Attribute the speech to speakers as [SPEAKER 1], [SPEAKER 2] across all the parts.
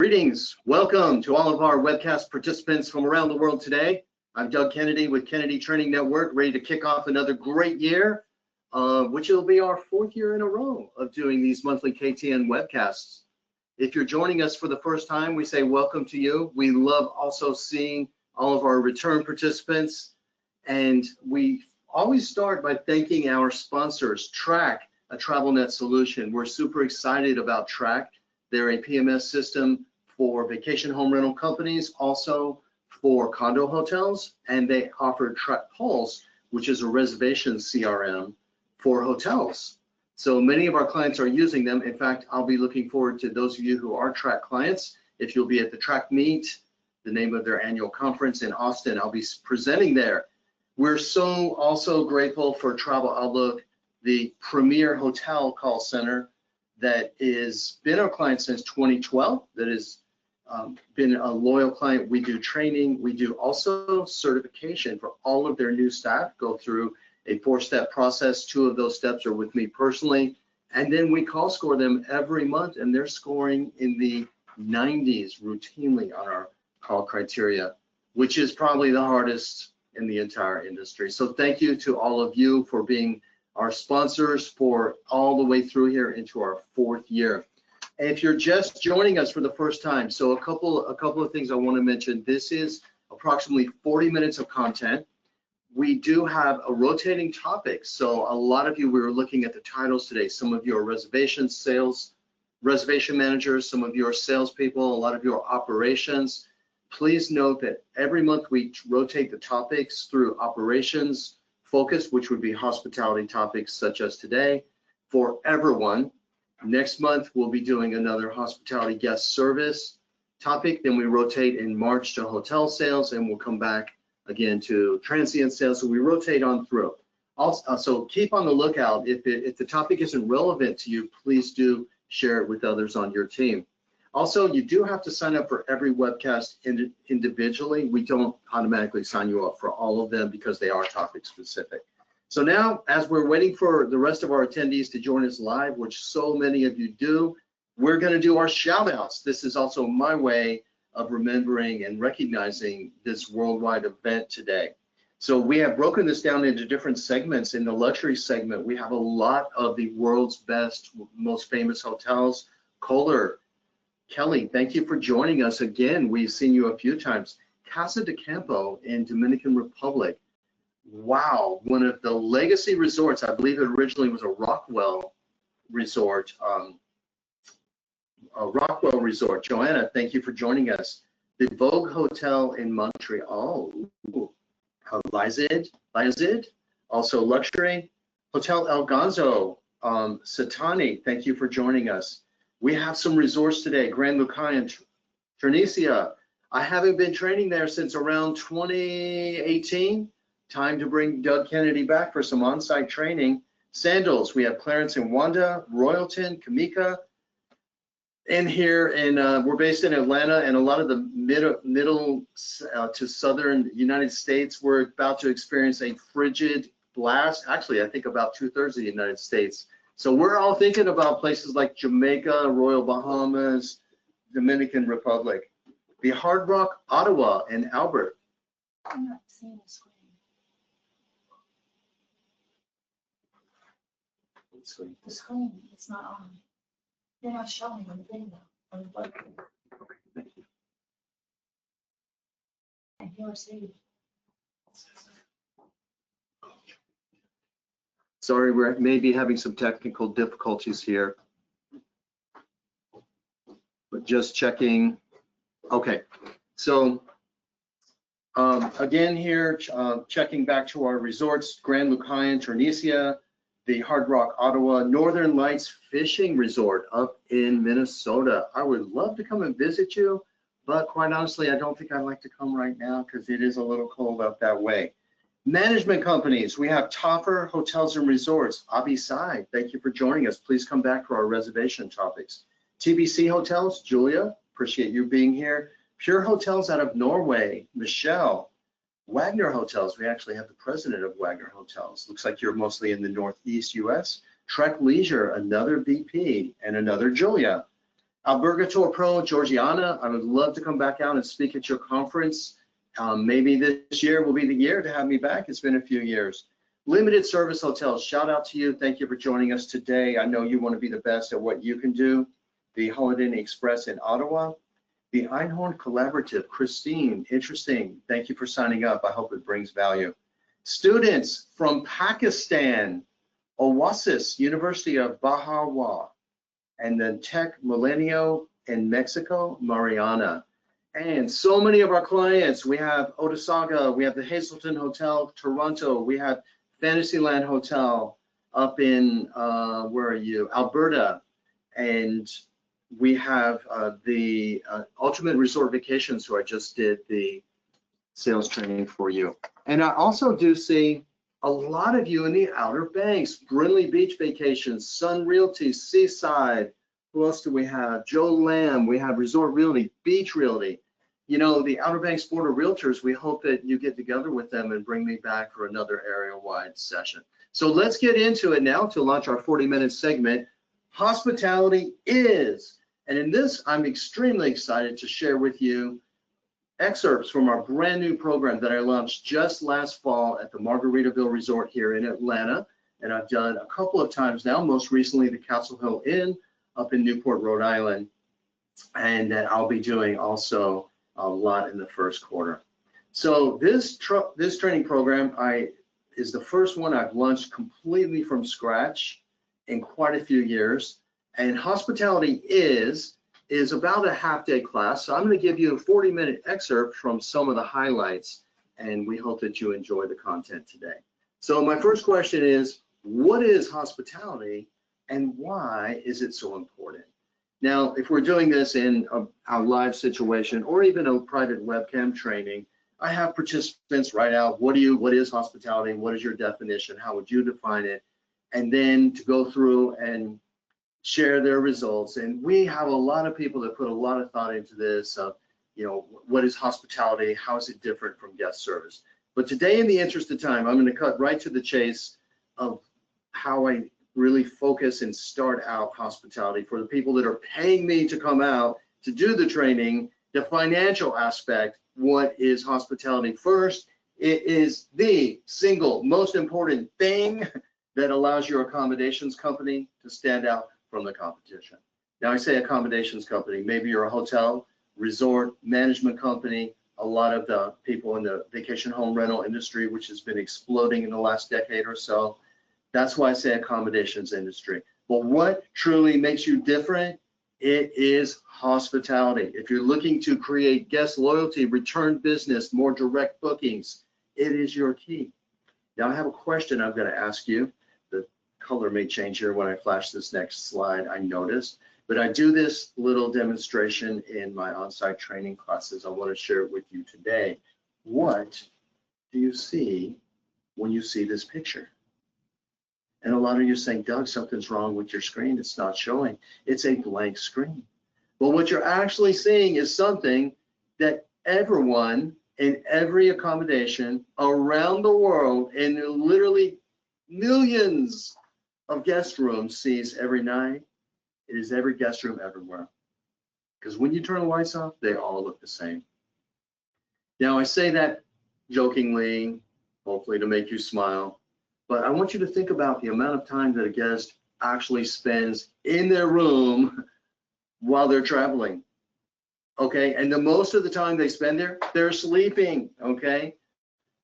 [SPEAKER 1] Greetings, welcome to all of our webcast participants from around the world today. I'm Doug Kennedy with Kennedy Training Network, ready to kick off another great year, which will be our 4th year in a row of doing these monthly KTN webcasts. If you're joining us for the first time, we say welcome to you. We love also seeing all of our return participants, and we always start by thanking our sponsors, Track, a TravelNet solution. We're super excited about Track. They're a PMS system for vacation home rental companies, also for condo hotels, and they offer Track Pulse, which is a reservation CRM for hotels. So many of our clients are using them. In fact, I'll be looking forward to those of you who are Track clients. If you'll be at the Track Meet, the name of their annual conference in Austin, I'll be presenting there. We're so also grateful for Travel Outlook, the premier hotel call center that has been our client since 2012, that has been a loyal client. We do training, we do also certification for all of their new staff, go through a 4-step process. 2 of those steps are with me personally, and then we call score them every month, and they're scoring in the 90s routinely on our call criteria, which is probably the hardest in the entire industry. So thank you to all of you for being our sponsors for all the way through here into our 4th year. If you're just joining us for the first time, so a couple of things I want to mention. This is approximately 40 minutes of content. We do have a rotating topic. So a lot of you, we were looking at the titles today. Some of you are reservation managers, some of you are salespeople, a lot of you are operations. Please note that every month we rotate the topics through operations focus, which would be hospitality topics such as today, for everyone. Next month, we'll be doing another hospitality guest service topic. Then we rotate in March to hotel sales, and we'll come back again to transient sales. So we rotate on through. Also, so keep on the lookout. If the topic isn't relevant to you, please do share it with others on your team. Also, you do have to sign up for every webcast individually. We don't automatically sign you up for all of them because they are topic specific. So now, as we're waiting for the rest of our attendees to join us live, which so many of you do, we're going to do our shout outs. This is also my way of remembering and recognizing this worldwide event today. So we have broken this down into different segments. In the luxury segment, we have a lot of the world's best, most famous hotels. Kohler, Kelly, thank you for joining us again. We've seen you a few times. Casa de Campo in Dominican Republic. Wow, one of the legacy resorts. I believe it originally was a Rockwell resort. Joanna, thank you for joining us. The Vogue Hotel in Montreal. Lizid, also luxury. Hotel El Gonzo, Satani, thank you for joining us. We have some resorts today, Grand Lucayan, Turnecia. I haven't been training there since around 2018. Time to bring Doug Kennedy back for some on-site training. Sandals, we have Clarence and Wanda, Royalton, Kamika. And here, we're based in Atlanta, and a lot of the middle to southern United States, we're about to experience a frigid blast. Actually, I think about 2/3 of the United States. So we're all thinking about places like Jamaica, Royal Bahamas, Dominican Republic. The Hard Rock Ottawa and Albert.
[SPEAKER 2] I'm not seeing the screen. The screen, it's not on. They're not showing on the video. On the button.
[SPEAKER 1] Okay, thank you.
[SPEAKER 2] And yours, see.
[SPEAKER 1] Sorry, we're maybe having some technical difficulties here, but just checking. Okay, so again here, checking back to our resorts, Grand Lucayan, Turnecia, the Hard Rock Ottawa, Northern Lights Fishing Resort up in Minnesota. I would love to come and visit you, but quite honestly, I don't think I'd like to come right now because it is a little cold up that way. Management companies, we have Toffer Hotels and Resorts, Abisai, thank you for joining us. Please come back for our reservation topics. TBC Hotels, Julia, appreciate you being here. Pure Hotels out of Norway, Michelle. Wagner Hotels, we actually have the president of Wagner Hotels. Looks like you're mostly in the Northeast US. Trek Leisure, another VP and another Julia. Albergator Pro, Georgiana, I would love to come back out and speak at your conference. Maybe this year will be the year to have me back. It's been a few years. Limited Service Hotels, shout out to you. Thank you for joining us today. I know you want to be the best at what you can do. The Holiday Inn Express in Ottawa. The Einhorn Collaborative, Christine, interesting. Thank you for signing up. I hope it brings value. Students from Pakistan, Oasis, University of Bahawa, and then Tech Milenio in Mexico, Mariana. And so many of our clients, we have Otesaga, we have the Hazelton Hotel, Toronto, we have Fantasyland Hotel up in, where are you, Alberta, and we have the Ultimate Resort Vacations, who I just did the sales training for you. And I also do see a lot of you in the Outer Banks, Brindley Beach Vacations, Sun Realty, Seaside. Who else do we have? Joe Lamb, we have Resort Realty, Beach Realty. You know, the Outer Banks Board of Realtors, we hope that you get together with them and bring me back for another area-wide session. So let's get into it now to launch our 40-minute segment. Hospitality is, and in this, I'm extremely excited to share with you excerpts from our brand new program that I launched just last fall at the Margaritaville Resort here in Atlanta. And I've done a couple of times now, most recently the Castle Hill Inn up in Newport, Rhode Island. And then I'll be doing also a lot in the first quarter. So this training program is the first one I've launched completely from scratch in quite a few years. And Hospitality is about a half-day class. So I'm going to give you a 40-minute excerpt from some of the highlights, and we hope that you enjoy the content today. So my first question is, what is hospitality and why is it so important? Now, if we're doing this in a live situation or even a private webcam training, I have participants write out, what is hospitality? What is your definition? How would you define it? And then to go through and share their results. And we have a lot of people that put a lot of thought into this of, you know, what is hospitality? How is it different from guest service? But today, in the interest of time, I'm going to cut right to the chase of how I really focus and start out hospitality for the people that are paying me to come out to do the training. The financial aspect, what is hospitality? First, it is the single most important thing that allows your accommodations company to stand out from the competition. Now I say accommodations company, maybe you're a hotel, resort, management company, a lot of the people in the vacation home rental industry, which has been exploding in the last decade or so. That's why I say accommodations industry. But what truly makes you different? It is hospitality. If you're looking to create guest loyalty, return business, more direct bookings, it is your key. Now I have a question I'm going to ask you. The color may change here when I flash this next slide, I noticed. But I do this little demonstration in my on-site training classes. I want to share it with you today. What do you see when you see this picture? And a lot of you are saying, Doug, something's wrong with your screen. It's not showing. It's a blank screen. Well, what you're actually seeing is something that everyone in every accommodation around the world, in literally millions of guest rooms, sees every night. It is every guest room everywhere. Because when you turn the lights off, they all look the same. Now, I say that jokingly, hopefully to make you smile. But I want you to think about the amount of time that a guest actually spends in their room while they're traveling, okay? And the most of the time they spend there, they're sleeping, okay?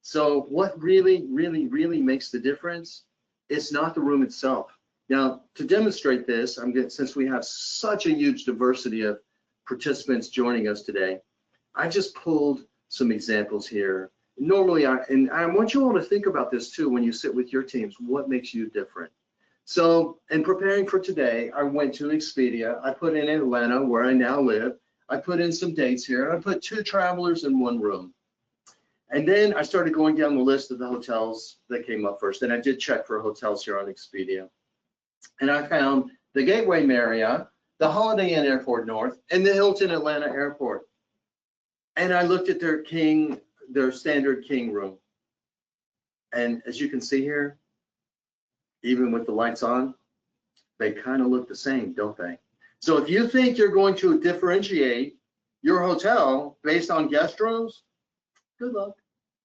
[SPEAKER 1] So what really, really, really makes the difference? It's not the room itself. Now, to demonstrate this, since we have such a huge diversity of participants joining us today, I just pulled some examples here. Normally, I want you all to think about this too when you sit with your teams, what makes you different? So in preparing for today, I went to Expedia. I put in Atlanta, where I now live. I put in some dates here. I put 2 travelers in 1 room. And then I started going down the list of the hotels that came up first. And I did check for hotels here on Expedia. And I found the Gateway Marriott, the Holiday Inn Airport North, and the Hilton Atlanta Airport. And I looked at their standard king room. And as you can see here, even with the lights on, they kind of look the same, don't they? So if you think you're going to differentiate your hotel based on guest rooms, good luck.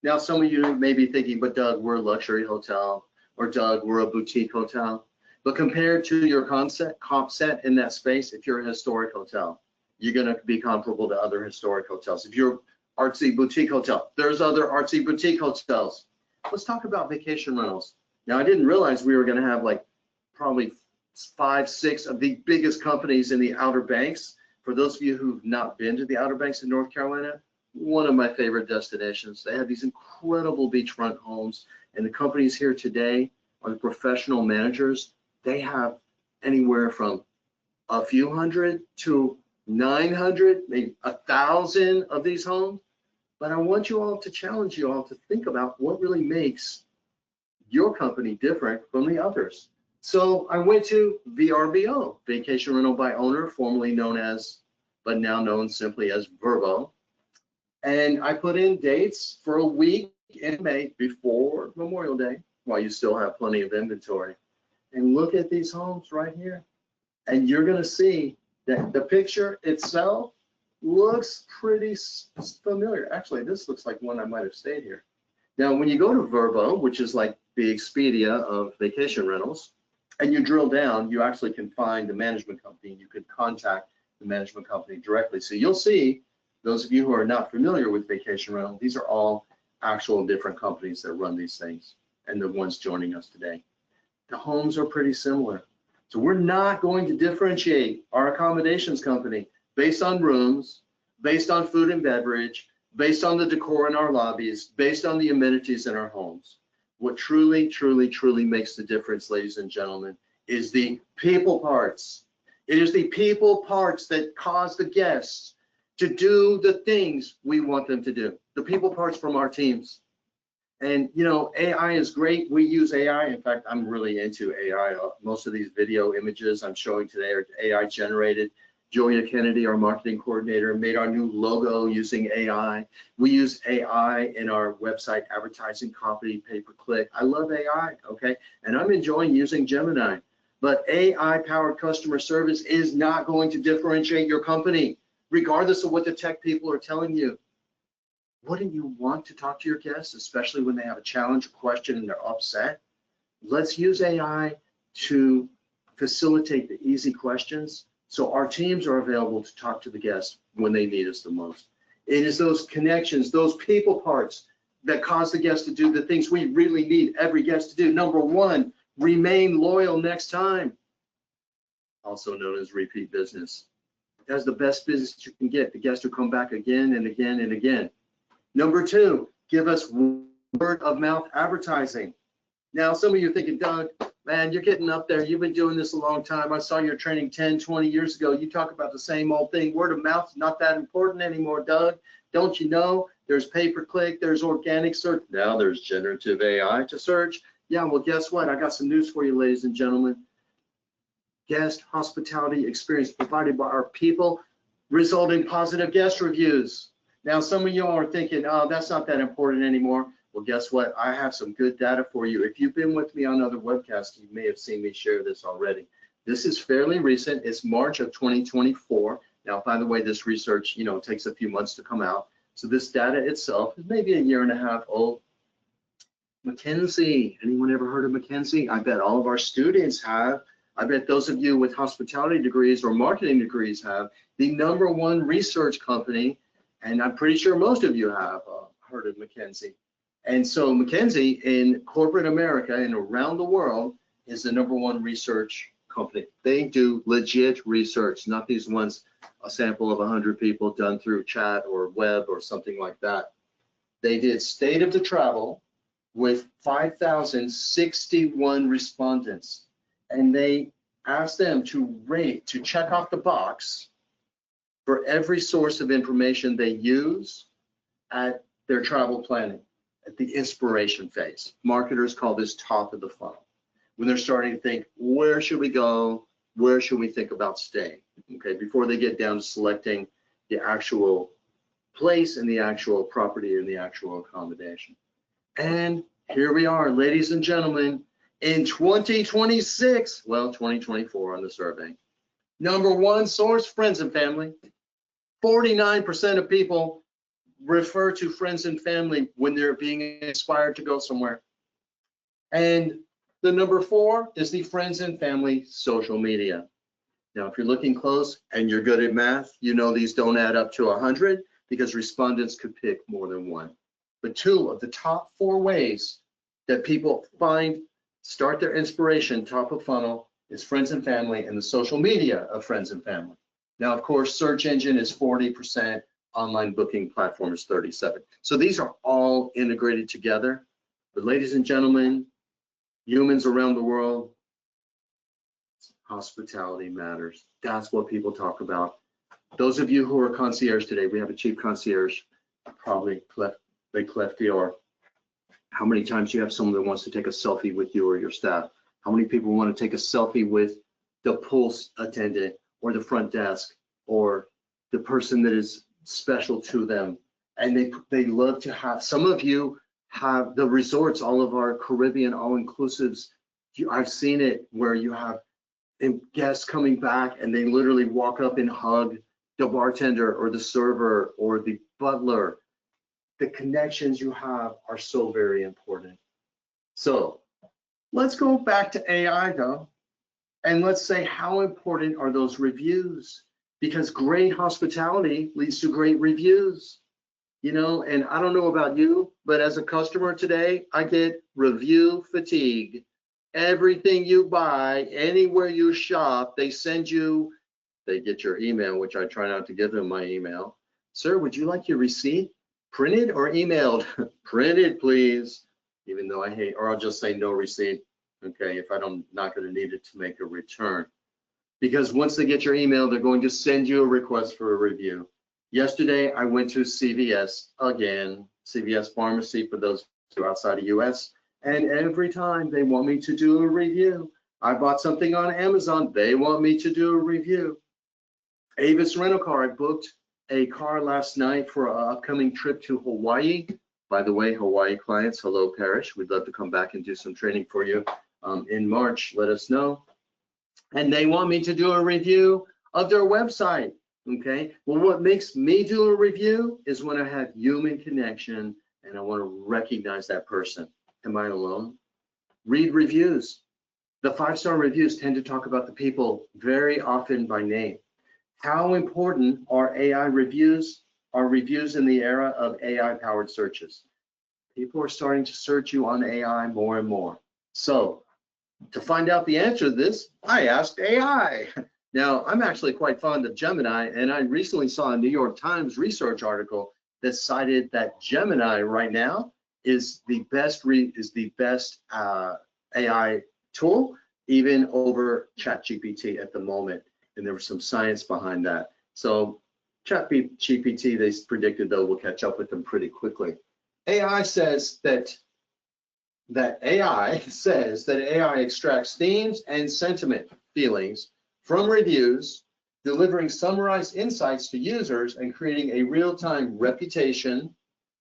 [SPEAKER 1] Now, some of you may be thinking, but Doug, we're a luxury hotel, or Doug, we're a boutique hotel. But compared to your comp set in that space, if you're a historic hotel, you're going to be comparable to other historic hotels. If you're artsy boutique hotel, there's other artsy boutique hotels. Let's talk about vacation rentals. Now, I didn't realize we were going to have like probably 5, 6 of the biggest companies in the Outer Banks. For those of you who've not been to the Outer Banks in North Carolina, one of my favorite destinations. They have these incredible beachfront homes, and the companies here today are the professional managers. They have anywhere from a few hundred to 900, maybe 1,000 of these homes. But I want you all to challenge you all to think about what really makes your company different from the others. So I went to VRBO, Vacation Rental by Owner, formerly known as, but now known simply as Vrbo. And I put in dates for a week in May before Memorial Day, while you still have plenty of inventory. And look at these homes right here. And you're gonna see that the picture itself looks pretty familiar. Actually, this looks like one I might have stayed here. Now, when you go to Vrbo, which is like the Expedia of vacation rentals, and you drill down, you actually can find the management company. You could contact the management company directly. So you'll see, those of you who are not familiar with vacation rental, these are all actual different companies that run these things, and the ones joining us today. The homes are pretty similar. So we're not going to differentiate our accommodations company based on rooms, based on food and beverage, based on the decor in our lobbies, based on the amenities in our homes. What truly, truly, truly makes the difference, ladies and gentlemen, is the people parts. It is the people parts that cause the guests to do the things we want them to do. The people parts from our teams. And you know, AI is great. We use AI. In fact, I'm really into AI. Most of these video images I'm showing today are AI generated. Julia Kennedy, our marketing coordinator, made our new logo using AI. We use AI in our website advertising, copy, pay-per-click. I love AI, okay? And I'm enjoying using Gemini. But AI-powered customer service is not going to differentiate your company, regardless of what the tech people are telling you. Wouldn't you want to talk to your guests, especially when they have a challenge, a question, and they're upset? Let's use AI to facilitate the easy questions, so our teams are available to talk to the guests when they need us the most. It is those connections, those people parts that cause the guests to do the things we really need every guest to do. Number one, remain loyal next time, also known as repeat business. That's the best business you can get, the guests who come back again and again and again. Number two, give us word of mouth advertising. Now, some of you are thinking, Doug, man, you're getting up there. You've been doing this a long time. I saw your training 10, 20 years ago. You talk about the same old thing. Word of mouth is not that important anymore, Doug. Don't you know? There's pay-per-click, there's organic search. Now there's generative AI to search. Yeah, well, guess what? I got some news for you, ladies and gentlemen. Guest hospitality experience provided by our people result in positive guest reviews. Now, some of you are thinking, oh, that's not that important anymore. Well, guess what? I have some good data for you. If you've been with me on other webcasts, you may have seen me share this already. This is fairly recent. It's March of 2024. Now, by the way, this research, you know, takes a few months to come out. So this data itself is maybe a year and a half old. McKinsey, anyone ever heard of McKinsey? I bet all of our students have. I bet those of you with hospitality degrees or marketing degrees have. The #1 research company, and I'm pretty sure most of you have heard of McKinsey. And so McKinsey in corporate America and around the world is the #1 research company. They do legit research, not these ones, a sample of 100 people done through chat or web or something like that. They did state of the travel with 5,061 respondents, and they asked them to rate, to check off the box for every source of information they use at their travel planning, at the inspiration phase. Marketers call this top of the funnel. When they're starting to think, where should we go? Where should we think about staying? Okay, before they get down to selecting the actual place and the actual property and the actual accommodation. And here we are, ladies and gentlemen, in 2026, well, 2024 on the survey. Number one source, friends and family. 49% of people refer to friends and family when they're being inspired to go somewhere. And the number 4 is the friends and family social media. Now, if you're looking close and you're good at math, you know these don't add up to 100 because respondents could pick more than one. But 2 of the top 4 ways that people start their inspiration top of funnel is friends and family and the social media of friends and family. Now, of course, search engine is 40%, online booking platform is 37. So these are all integrated together. But ladies and gentlemen, humans around the world, hospitality matters. That's what people talk about. Those of you who are concierge today, we have a chief concierge, probably cleft the ear. How many times do you have someone that wants to take a selfie with you or your staff? How many people want to take a selfie with the pool attendant or the front desk or the person that is special to them? And they love to have, some of you have the resorts, all of our Caribbean all-inclusives. I've seen it where you have guests coming back and they literally walk up and hug the bartender or the server or the butler. The connections you have are so very important. So let's go back to AI though, and let's say how important are those reviews? Because great hospitality leads to great reviews. You know, and I don't know about you, but as a customer today, I get review fatigue. Everything you buy, anywhere you shop, they get your email, which I try not to give them my email. Sir, would you like your receipt printed or emailed? Printed, please. Even though I hate, or I'll just say no receipt. Okay, if I'm not going to need it to make a return. Because once they get your email, they're going to send you a request for a review. Yesterday, I went to CVS again, CVS Pharmacy for those who are outside of US, and every time they want me to do a review. I bought something on Amazon, they want me to do a review. Avis Rental Car, I booked a car last night for an upcoming trip to Hawaii. By the way, Hawaii clients, hello Parrish, we'd love to come back and do some training for you in March, let us know. And they want me to do a review of their website. Okay, well, what makes me do a review is when I have human connection and I want to recognize that person. Am I alone? Read reviews. The 5-star reviews tend to talk about the people very often by name. How important are AI reviews? Are reviews in the era of AI-powered searches? People are starting to search you on AI more and more. So to find out the answer to this, I asked AI. Now, I'm actually quite fond of Gemini, and I recently saw a New York Times research article that cited that Gemini right now is the best AI tool, even over ChatGPT at the moment. And there was some science behind that. So ChatGPT, they predicted though, will catch up with them pretty quickly. AI says that AI extracts themes and sentiment feelings from reviews, delivering summarized insights to users and creating a real-time reputation,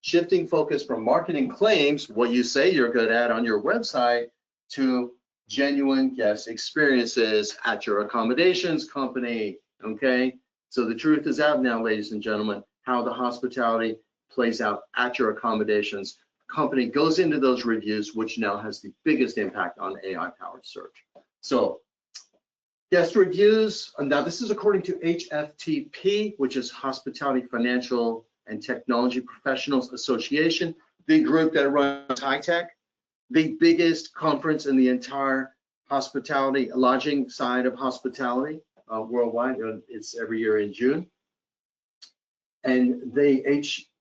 [SPEAKER 1] shifting focus from marketing claims, what you say you're good at on your website, to genuine guest experiences at your accommodations company, okay? So the truth is out now, ladies and gentlemen, how the hospitality plays out at your accommodations company goes into those reviews, which now has the biggest impact on AI-powered search. So guest reviews, now this is according to HFTP, which is Hospitality Financial and Technology Professionals Association, the group that runs HITECH, the biggest conference in the entire hospitality, lodging side of hospitality worldwide. It's every year in June. And the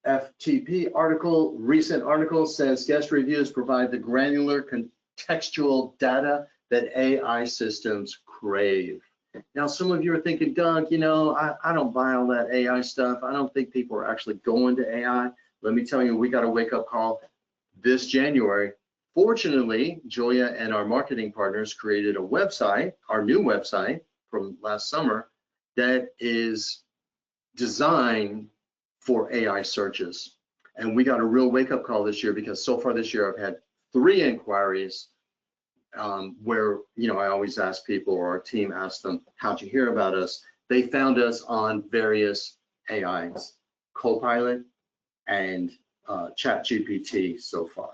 [SPEAKER 1] HFTP article, recent article says guest reviews provide the granular contextual data that AI systems crave. Now, some of you are thinking, Doug, you know, I don't buy all that AI stuff. I don't think people are actually going to AI. Let me tell you, we got a wake-up call this January. Fortunately, Julia and our marketing partners created a website, our new website from last summer, that is designed for AI searches. And we got a real wake-up call this year because so far this year I've had 3 inquiries where, I always ask people, or our team asks them, how'd you hear about us? They found us on various AIs, Copilot and ChatGPT so far.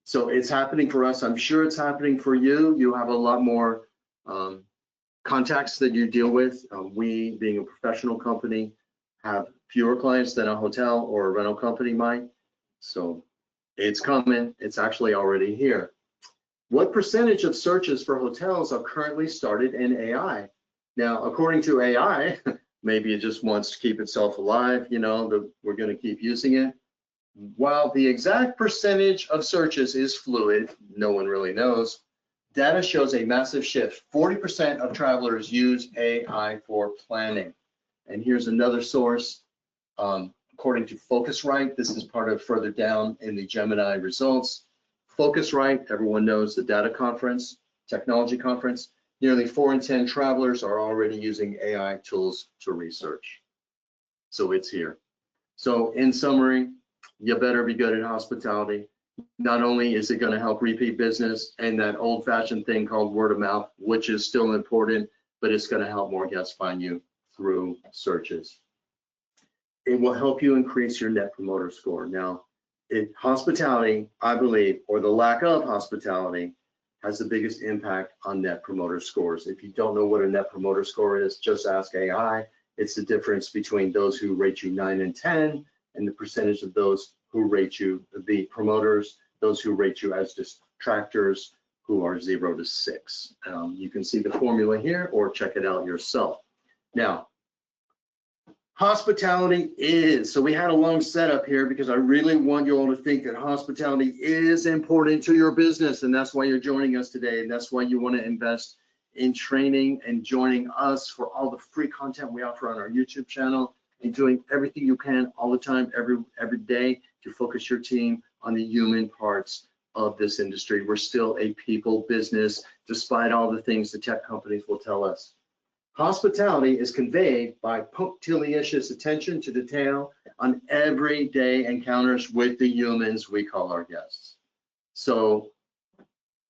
[SPEAKER 1] So it's happening for us. I'm sure it's happening for you. You have a lot more contacts that you deal with. We, being a professional company, have fewer clients than a hotel or a rental company might. So it's coming. It's actually already here. What percentage of searches for hotels are currently started in AI? Now, according to AI, maybe it just wants to keep itself alive, that we're going to keep using it. While the exact percentage of searches is fluid, no one really knows, data shows a massive shift. 40% of travelers use AI for planning. And here's another source. According to Focusrite, this is part of further down in the Gemini results. Focusrite, everyone knows the data conference, technology conference. Nearly 4 in 10 travelers are already using AI tools to research. So it's here. So in summary, you better be good at hospitality. Not only is it going to help repeat business and that old-fashioned thing called word of mouth, which is still important, but it's going to help more guests find you through searches. It will help you increase your Net Promoter Score. Now, hospitality, I believe, or the lack of hospitality, has the biggest impact on Net Promoter Scores. If you don't know what a Net Promoter Score is, just ask AI. It's the difference between those who rate you 9 and 10 and the percentage of those who rate you, the promoters, those who rate you as detractors, who are 0 to 6. You can see the formula here or check it out yourself. Now, hospitality is, so we had a long setup here because I really want you all to think that hospitality is important to your business, and that's why you're joining us today, and that's why you want to invest in training and joining us for all the free content we offer on our YouTube channel, and doing everything you can all the time, every day, to focus your team on the human parts of this industry. We're still a people business, despite all the things the tech companies will tell us. Hospitality is conveyed by punctilious attention to detail on everyday encounters with the humans we call our guests. So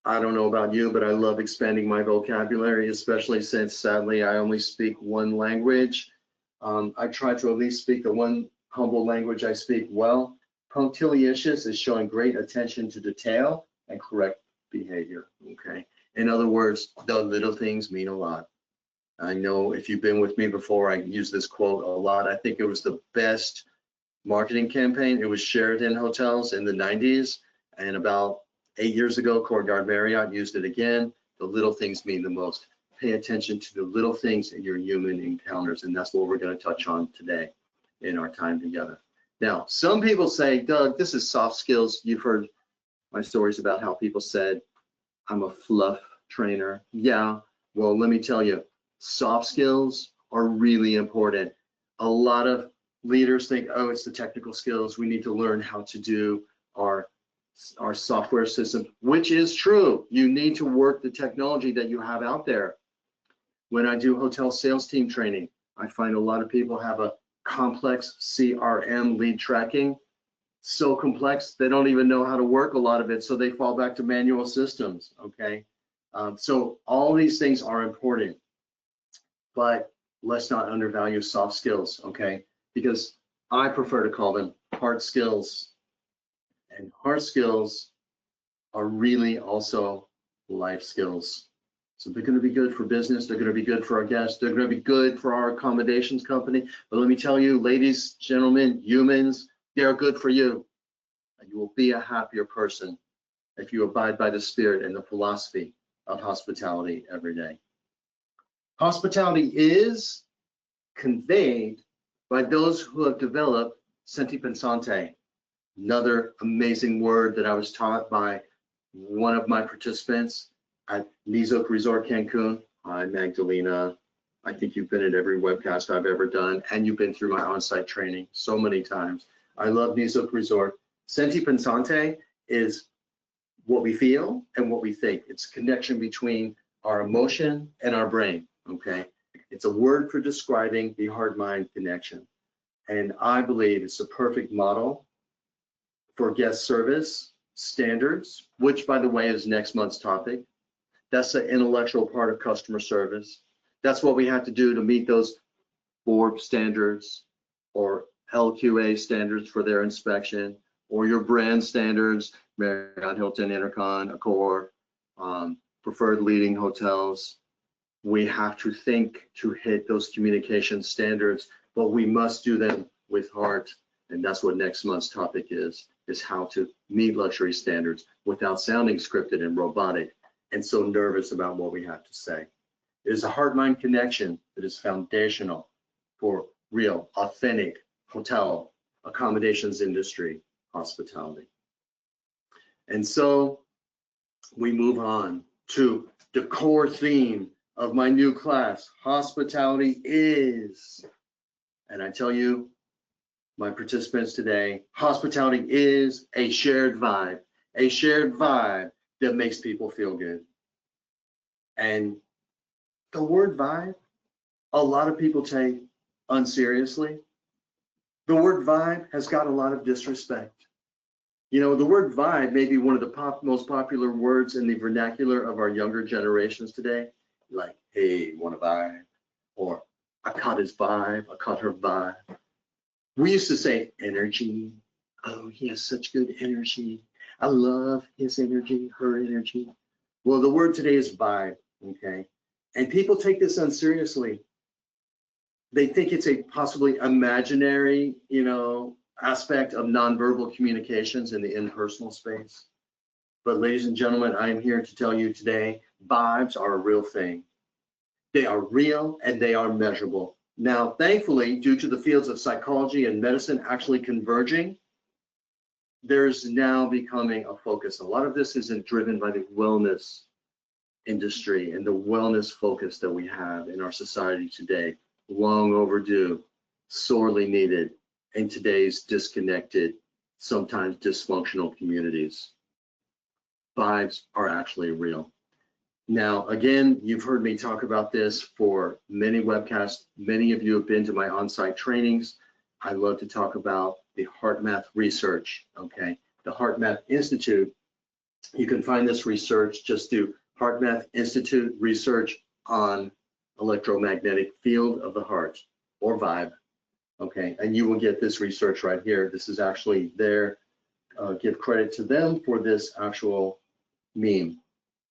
[SPEAKER 1] I don't know about you, but I love expanding my vocabulary, especially since sadly I only speak one language. I try to at least speak the one humble language I speak well. Punctilious is showing great attention to detail and correct behavior, okay? In other words, the little things mean a lot. I know if you've been with me before, I use this quote a lot. I think it was the best marketing campaign. It was Sheraton Hotels in the 90s, and about 8 years ago, Courtyard Marriott used it again. The little things mean the most. Pay attention to the little things in your human encounters, and that's what we're going to touch on today in our time together. Now, some people say, Doug, this is soft skills. You've heard my stories about how people said, I'm a fluff trainer. Yeah, well, let me tell you, soft skills are really important. A lot of leaders think, oh, it's the technical skills. We need to learn how to do our software system, which is true. You need to work the technology that you have out there. When I do hotel sales team training, I find a lot of people have a complex CRM, lead tracking, so complex they don't even know how to work a lot of it, so they fall back to manual systems, okay? So all these things are important, but let's not undervalue soft skills, okay? Because I prefer to call them hard skills, and hard skills are really also life skills. So they're going to be good for business, they're going to be good for our guests, they're going to be good for our accommodations company. But let me tell you, ladies, gentlemen, humans, they're good for you. You will be a happier person if you abide by the spirit and the philosophy of hospitality every day. Hospitality is conveyed by those who have developed senti pensante, another amazing word that I was taught by one of my participants at Nizoc Resort Cancun. Hi, Magdalena. I think you've been at every webcast I've ever done, and you've been through my on-site training so many times. I love Nizoc Resort. Senti pensante is what we feel and what we think. It's a connection between our emotion and our brain, okay? It's a word for describing the heart-mind connection. And I believe it's a perfect model for guest service standards, which, by the way, is next month's topic. That's the intellectual part of customer service. That's what we have to do to meet those Forbes standards or LQA standards for their inspection, or your brand standards, Marriott, Hilton, Intercon, Accor, preferred leading hotels. We have to think to hit those communication standards, but we must do them with heart. And that's what next month's topic is how to meet luxury standards without sounding scripted and robotic and so nervous about what we have to say. It is a heart-mind connection that is foundational for real, authentic hotel, accommodations industry, hospitality. And so we move on to the core theme of my new class, hospitality is, and I tell you, my participants today, hospitality is a shared vibe that makes people feel good. And the word vibe, a lot of people take unseriously. The word vibe has got a lot of disrespect. You know, the word vibe may be one of the most popular words in the vernacular of our younger generations today. Like, hey, want to vibe? Or I caught his vibe, I caught her vibe. We used to say energy. Oh, he has such good energy. I love his energy, her energy. Well, the word today is vibe, okay? And people take this unseriously. They think it's a possibly imaginary, you know, aspect of nonverbal communications in the impersonal space. But ladies and gentlemen, I am here to tell you today, vibes are a real thing. They are real and they are measurable. Now, thankfully, due to the fields of psychology and medicine actually converging, there's now becoming a focus. A lot of this isn't driven by the wellness industry and the wellness focus that we have in our society today. Long overdue, sorely needed in today's disconnected, sometimes dysfunctional communities. Vibes are actually real. Now, again, you've heard me talk about this for many webcasts. Many of you have been to my on-site trainings. I love to talk about the HeartMath research, okay? The HeartMath Institute, you can find this research, just do HeartMath Institute research on electromagnetic field of the heart, or vibe, okay? And you will get this research right here. This is actually there. Give credit to them for this actual meme.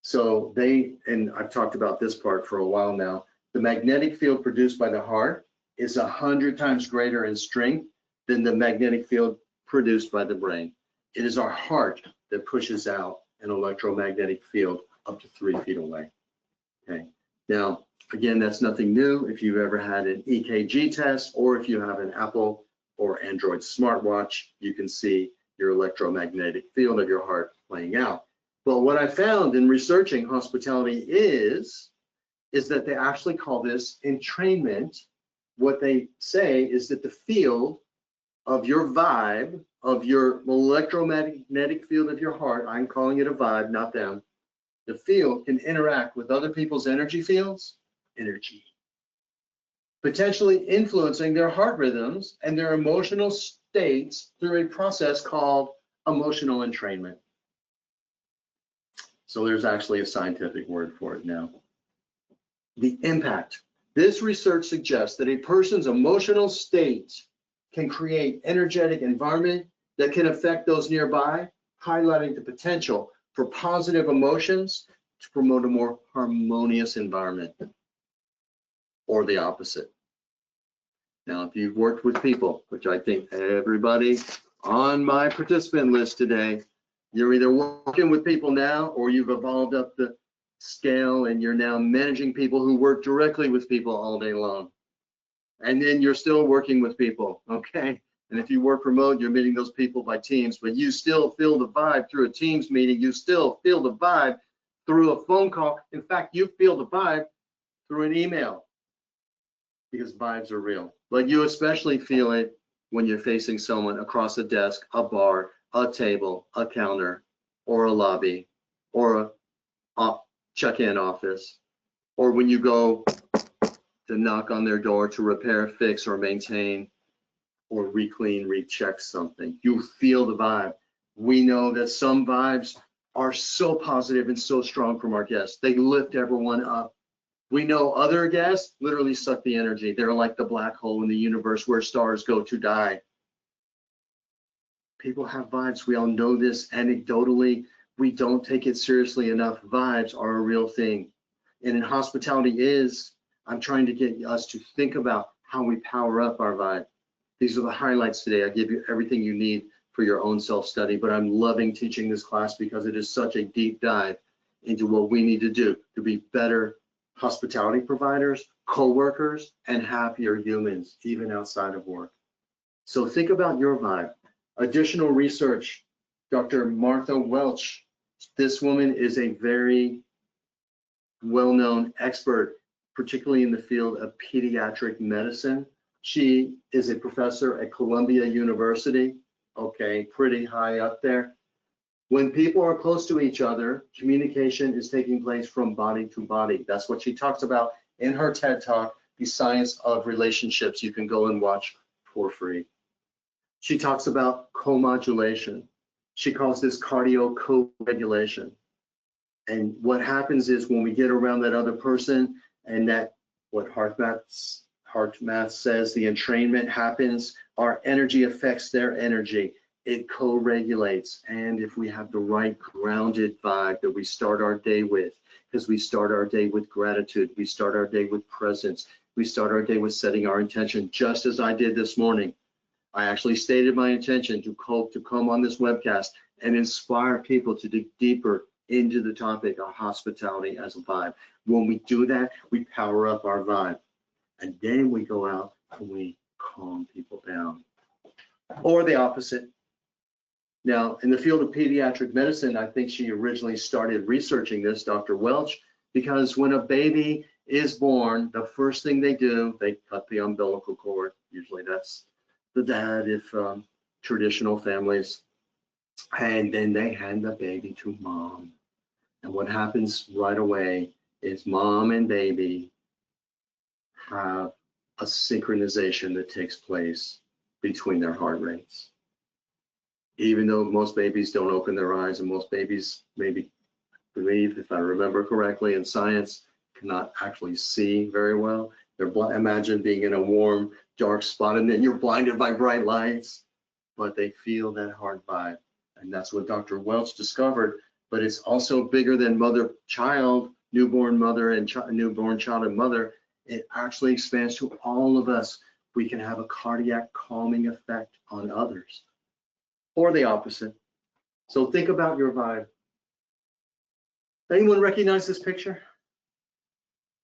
[SPEAKER 1] So they, and I've talked about this part for a while now, the magnetic field produced by the heart is 100 times greater in strength than the magnetic field produced by the brain. It is our heart that pushes out an electromagnetic field up to 3 feet away, okay? Now, again, that's nothing new. If you've ever had an EKG test, or if you have an Apple or Android smartwatch, you can see your electromagnetic field of your heart playing out. But what I found in researching hospitality is that they actually call this entrainment. What they say is that the field of your vibe, of your electromagnetic field of your heart, I'm calling it a vibe, not them, the field can interact with other people's energy fields, potentially influencing their heart rhythms and their emotional states through a process called emotional entrainment. So there's actually a scientific word for it now. The impact. This research suggests that a person's emotional state can create energetic environment that can affect those nearby, highlighting the potential for positive emotions to promote a more harmonious environment, or the opposite. Now, if you've worked with people, which I think everybody on my participant list today, you're either working with people now or you've evolved up the scale and you're now managing people who work directly with people all day long. And then you're still working with people, okay? And if you work remote, you're meeting those people by Teams, but you still feel the vibe through a Teams meeting. You still feel the vibe through a phone call. In fact, you feel the vibe through an email, because vibes are real. But you especially feel it when you're facing someone across a desk, a bar, a table, a counter, or a lobby, or a check-in office, or when you go to knock on their door to repair, fix, or maintain, or re-clean, recheck something. You feel the vibe. We know that some vibes are so positive and so strong from our guests. They lift everyone up. We know other guests literally suck the energy. They're like the black hole in the universe where stars go to die. People have vibes. We all know this anecdotally. We don't take it seriously enough. Vibes are a real thing. And in hospitality I'm trying to get us to think about how we power up our vibe. These are the highlights today. I give you everything you need for your own self-study, but I'm loving teaching this class because it is such a deep dive into what we need to do to be better hospitality providers, co-workers, and happier humans, even outside of work. So think about your vibe. Additional research, Dr. Martha Welch. This woman is a very well-known expert, particularly in the field of pediatric medicine. She is a professor at Columbia University, okay, pretty high up there. When people are close to each other, communication is taking place from body to body. That's what she talks about in her TED Talk, The Science of Relationships. You can go and watch for free. She talks about co-modulation. She calls this cardio co-regulation. And what happens is when we get around that other person and that, what HeartMath says, the entrainment happens, our energy affects their energy. It co-regulates. And if we have the right grounded vibe that we start our day with, because we start our day with gratitude, we start our day with presence, we start our day with setting our intention, just as I did this morning. I actually stated my intention to come on this webcast and inspire people to dig deeper into the topic of hospitality as a vibe. When we do that, we power up our vibe. And then we go out and we calm people down. Or the opposite. Now, in the field of pediatric medicine, I think she originally started researching this, Dr. Welch, because when a baby is born, the first thing they do, they cut the umbilical cord. Usually that's the dad, if traditional families, and then they hand the baby to mom. And what happens right away is mom and baby have a synchronization that takes place between their heart rates. Even though most babies don't open their eyes, and most babies, maybe believe, if I remember correctly, in science, cannot actually see very well. Imagine being in a warm, dark spot, and then you're blinded by bright lights, but they feel that heart vibe. And that's what Dr. Welch discovered. But it's also bigger than mother-child, newborn mother and newborn child and mother. It actually expands to all of us. We can have a cardiac calming effect on others, or the opposite. So think about your vibe. Anyone recognize this picture?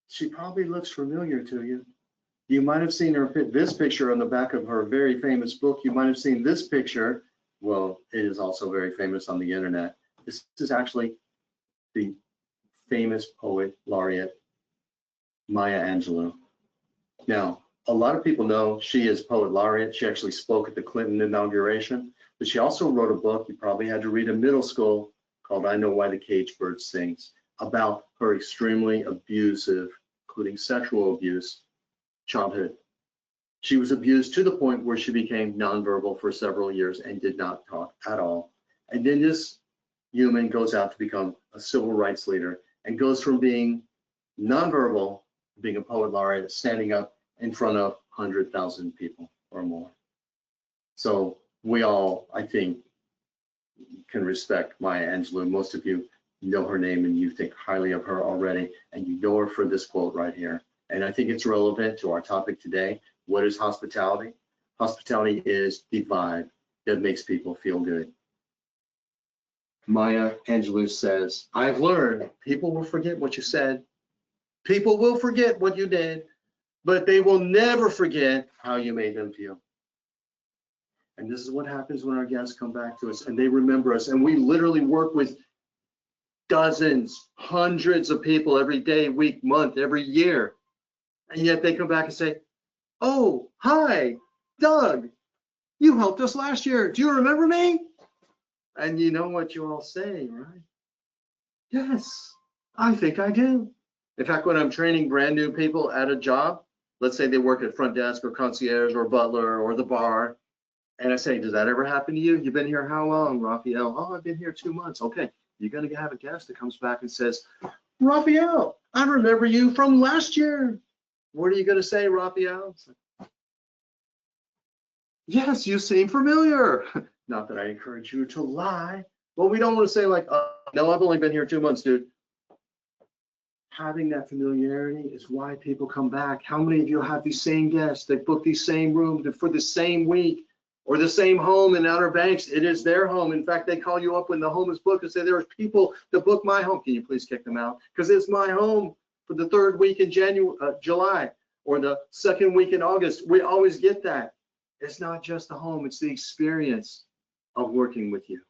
[SPEAKER 1] She probably looks familiar to you. You might have seen this picture on the back of her very famous book. You might have seen this picture. Well, it is also very famous on the internet. This is actually the famous poet laureate, Maya Angelou. Now, a lot of people know she is poet laureate. She actually spoke at the Clinton inauguration, but she also wrote a book you probably had to read in middle school called I Know Why the Caged Bird Sings, about her extremely abusive, including sexual abuse, childhood. She was abused to the point where she became nonverbal for several years and did not talk at all. And then this human goes out to become a civil rights leader and goes from being nonverbal to being a poet laureate, standing up in front of 100,000 people or more. So we all, I think, can respect Maya Angelou. Most of you know her name and you think highly of her already, and you know her for this quote right here. And I think it's relevant to our topic today. What is hospitality? Hospitality is the vibe that makes people feel good. Maya Angelou says, I've learned people will forget what you said. People will forget what you did, but they will never forget how you made them feel. And this is what happens when our guests come back to us and they remember us. And we literally work with dozens, hundreds of people every day, week, month, every year. And yet they come back and say, oh, hi, Doug, you helped us last year. Do you remember me? And you know what you all say, right? Yes, I think I do. In fact, when I'm training brand new people at a job, let's say they work at front desk or concierge or butler or the bar, and I say, does that ever happen to you? You've been here how long, Raphael? Oh, I've been here 2 months. Okay, you're going to have a guest that comes back and says, Raphael, I remember you from last year. What are you going to say, Raphael? Yes, you seem familiar. Not that I encourage you to lie, but we don't want to say like, no, I've only been here 2 months, dude. Having that familiarity is why people come back. How many of you have these same guests that book these same rooms for the same week or the same home in Outer Banks? It is their home. In fact, they call you up when the home is booked and say, there are people that book my home. Can you please kick them out? Because it's my home for the 3rd week in July or the 2nd week in August. We always get that. It's not just the home, it's the experience of working with you.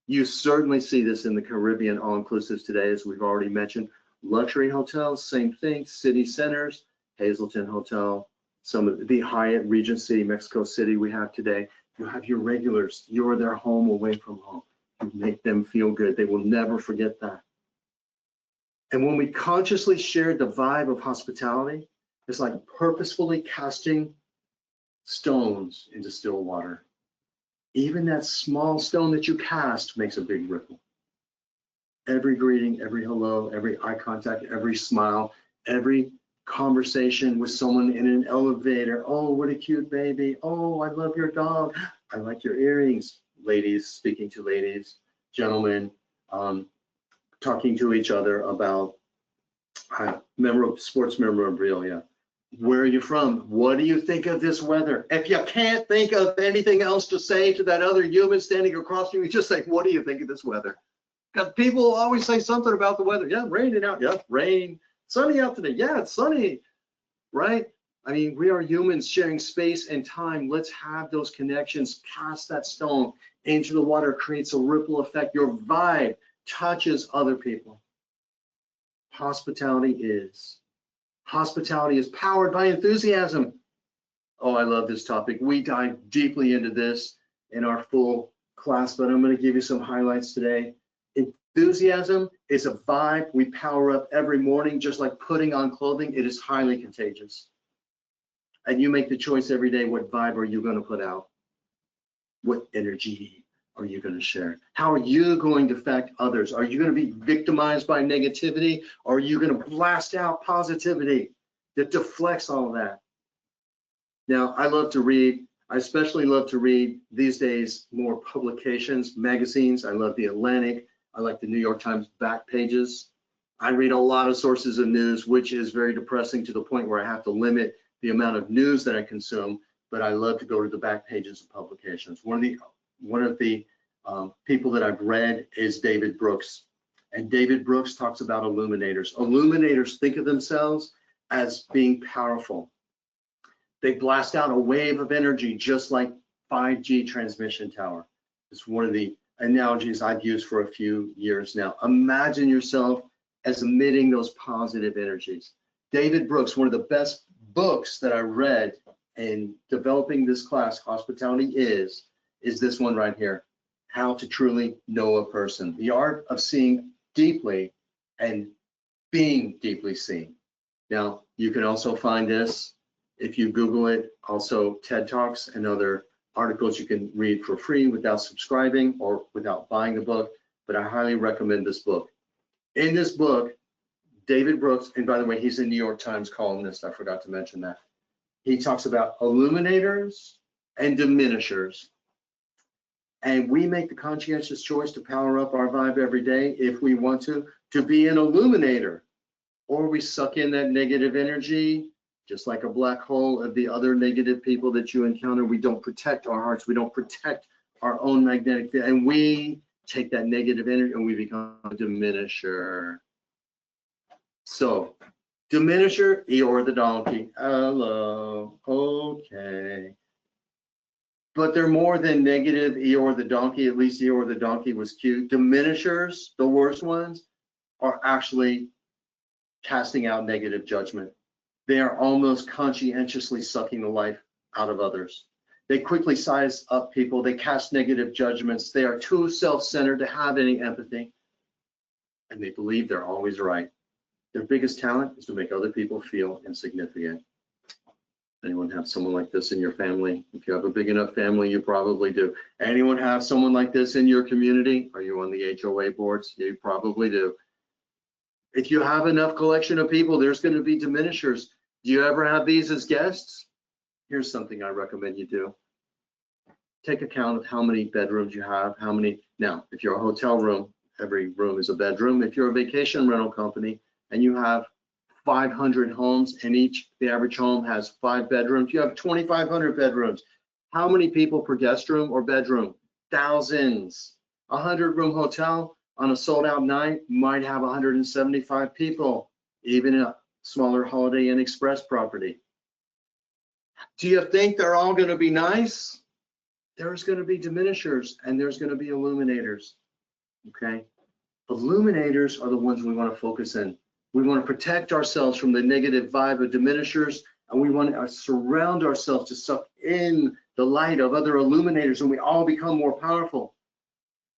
[SPEAKER 1] You certainly see this in the Caribbean all-inclusives today, as we've already mentioned. Luxury hotels, same thing, city centers, Hazelton Hotel, some of the Hyatt, Regency, Mexico City we have today. You have your regulars, you're their home away from home. You make them feel good. They will never forget that. And when we consciously share the vibe of hospitality, it's like purposefully casting stones into still water. Even that small stone that you cast makes a big ripple. Every greeting, every hello, every eye contact, every smile, every conversation with someone in an elevator. Oh, what a cute baby. Oh, I love your dog. I like your earrings. Ladies speaking to ladies, gentlemen talking to each other about sports memorabilia. Where are you from? What do you think of this weather? If you can't think of anything else to say to that other human standing across from you, just say, what do you think of this weather? Because people always say something about the weather. Yeah, raining out. Yeah, rain. Sunny out today. Yeah, it's sunny, right? I mean, we are humans sharing space and time. Let's have those connections. Cast that stone into the water, creates a ripple effect. Your vibe touches other people. Hospitality is powered by enthusiasm. Oh, I love this topic. We dive deeply into this in our full class, but I'm going to give you some highlights today. Enthusiasm is a vibe we power up every morning, just like putting on clothing. It is highly contagious. And you make the choice every day, what vibe are you going to put out? What energy are you going to share? How are you going to affect others? Are you going to be victimized by negativity? Or are you going to blast out positivity that deflects all of that? Now, I love to read. I especially love to read these days more publications, magazines. I love The Atlantic. I like the New York Times back pages. I read a lot of sources of news, which is very depressing to the point where I have to limit the amount of news that I consume, but I love to go to the back pages of publications. One of the people that I've read is David Brooks. And David Brooks talks about illuminators. Illuminators think of themselves as being powerful. They blast out a wave of energy, just like 5G transmission tower. It's one of the analogies I've used for a few years now. Imagine yourself as emitting those positive energies. David Brooks, one of the best books that I read in developing this class, Hospitality is this one right here, How to Truly Know a Person, the art of seeing deeply and being deeply seen. Now, you can also find this if you Google it, also TED Talks and other articles you can read for free without subscribing or without buying the book, but I highly recommend this book. In this book, David Brooks, and by the way, he's a New York Times columnist, I forgot to mention that. He talks about illuminators and diminishers. And we make the conscientious choice to power up our vibe every day if we want to be an illuminator, or we suck in that negative energy, just like a black hole of the other negative people that you encounter. We don't protect our hearts. We don't protect our own magnetic field. And we take that negative energy and we become a diminisher. So, diminisher, Eeyore the donkey. Hello, okay. But they're more than negative Eeyore the donkey. At least Eeyore the donkey was cute. Diminishers, the worst ones, are actually casting out negative judgment. They are almost conscientiously sucking the life out of others. They quickly size up people. They cast negative judgments. They are too self-centered to have any empathy. And they believe they're always right. Their biggest talent is to make other people feel insignificant. Anyone have someone like this in your family? If you have a big enough family, you probably do. Anyone have someone like this in your community? Are you on the HOA boards? You probably do. If you have enough collection of people, there's going to be diminishers. Do you ever have these as guests? Here's something I recommend you do. Take account of how many bedrooms you have, how many. Now, if you're a hotel room, every room is a bedroom. If you're a vacation rental company and you have 500 homes and the average home has 5 bedrooms, you have 2,500 bedrooms. How many people per guest room or bedroom? Thousands. A 100-room hotel on a sold out night might have 175 people, even a smaller Holiday Inn Express property. Do you think they're all going to be nice? There's going to be diminishers and there's going to be illuminators. Okay? Illuminators are the ones we want to focus in. We want to protect ourselves from the negative vibe of diminishers, and we want to surround ourselves to suck in the light of other illuminators, and we all become more powerful.